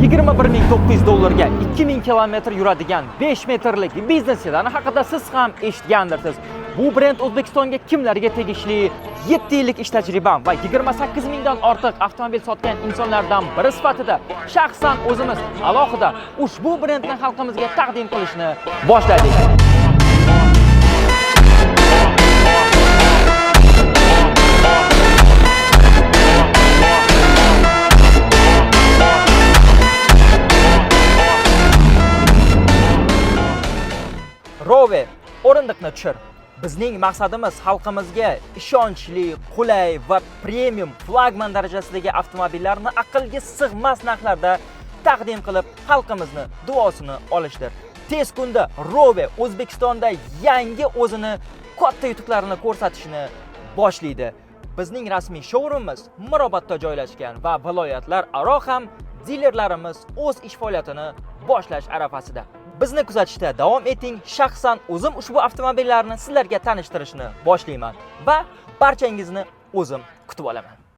21.900 dollarga 2000 kilometr yuradigan 5 metrlik biznes sedani haqida siz ham eshitgandirsiz. Bu brend O'zbekistonga kimlarga tegishli? 7 yillik ish tajribam va 28 mingdan ortiq avtomobil sotgan insonlardan biri sifatida shaxsan o'zimiz alohida ushbu brendni xalqimizga taqdim qilishni boshladik. Rove, o'rindiqni tushir. Bizning maqsadimiz xalqimizga ishonchli, qulay va premium flagman darajasidagi avtomobillarni aqlga sig'mas narxlarda taqdim qilib, xalqimizni duosini olishdir. Tez kunda Rove O'zbekistonda yangi o'zini katta yutuqlarini ko'rsatishni boshlaydi. Bizning rasmiy showroomimiz Mirobodda joylashgan va viloyatlar aro ham dilerlarimiz o'z ish faoliyatini boshlash arafasida. Bizni kuzatishda davom eting. Shaxsan o'zim ushbu avtomobillarni sizlarga tanishtirishni boshlayman va barchangizni o'zim kutib olaman.